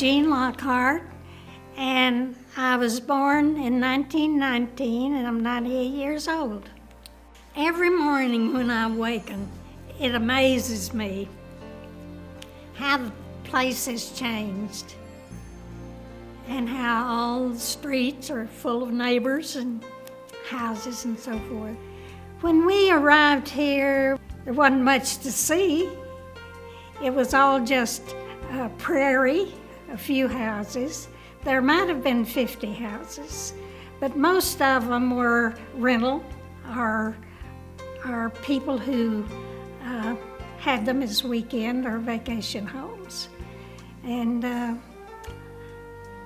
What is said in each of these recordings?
Jean Lockhart, and I was born in 1919, and I'm 98 years old. Every morning when I awaken, it amazes me how the place has changed and how all the streets are full of neighbors and houses and so forth. When we arrived here, there wasn't much to see. It was all just a prairie, a few houses. There might have been 50 houses, but most of them were rental or people who had them as weekend or vacation homes. And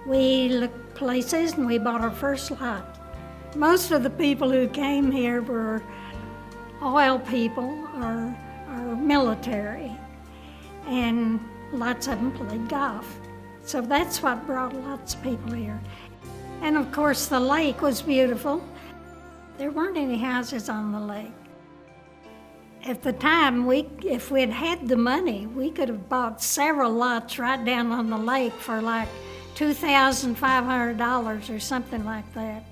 we looked places and we bought our first lot. Most of the people who came here were oil people or military, and lots of them played golf. So that's what brought lots of people here. And of course the lake was beautiful. There weren't any houses on the lake. At the time, if we'd had the money, we could have bought several lots right down on the lake for like $2,500 or something like that.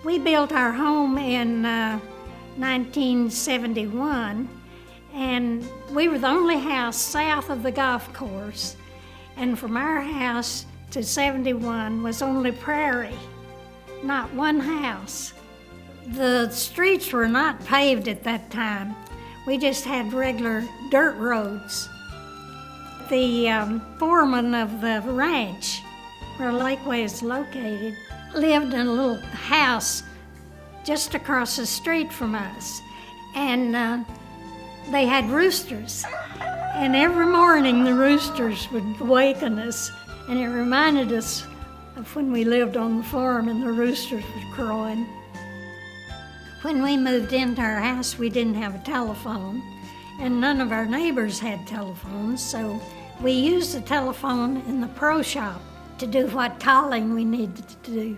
We built our home in 1971, and we were the only house south of the golf course. And from our house to 71 was only prairie, not one house. The streets were not paved at that time. We just had regular dirt roads. The foreman of the ranch, where Lakeway is located, lived in a little house just across the street from us. And they had roosters. And every morning the roosters would waken us, and it reminded us of when we lived on the farm and the roosters were crowing. When we moved into our house, we didn't have a telephone, and none of our neighbors had telephones, so we used the telephone in the pro shop to do what calling we needed to do.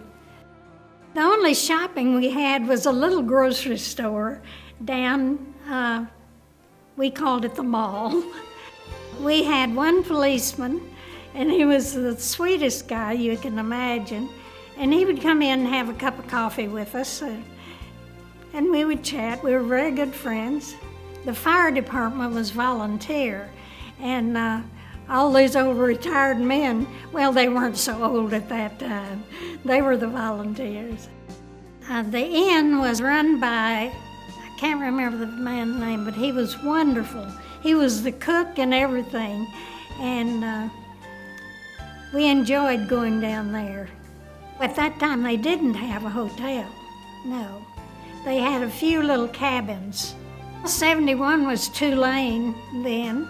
The only shopping we had was a little grocery store down, we called it the mall. We had one policeman, and he was the sweetest guy you can imagine, and he would come in and have a cup of coffee with us, and we would chat. We were very good friends. The fire department was volunteer, and all these old retired men, well, they weren't so old at that time. They were the volunteers. The inn was run by, I can't remember the man's name, but he was wonderful. He was the cook and everything, and we enjoyed going down there. At that time, they didn't have a hotel, no. They had a few little cabins. 71 was 2-lane then,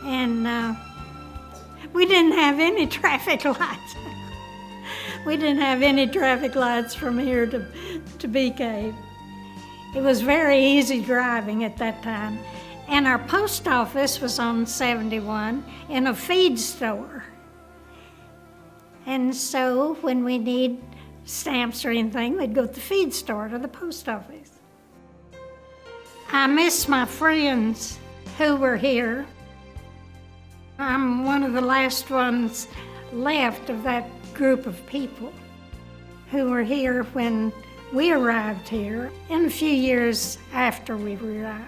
and we didn't have any traffic lights. We didn't have any traffic lights from here to Bee Cave. It was very easy driving at that time. And our post office was on 71 in a feed store. And so when we need stamps or anything, we'd go to the feed store to the post office. I miss my friends who were here. I'm one of the last ones left of that group of people who were here when we arrived here and a few years after we arrived.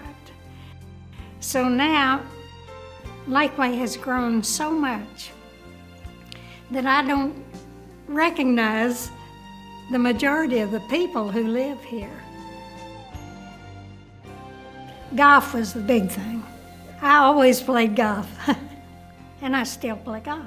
So now, Lakeway has grown so much that I don't recognize the majority of the people who live here. Golf was the big thing. I always played golf, and I still play golf.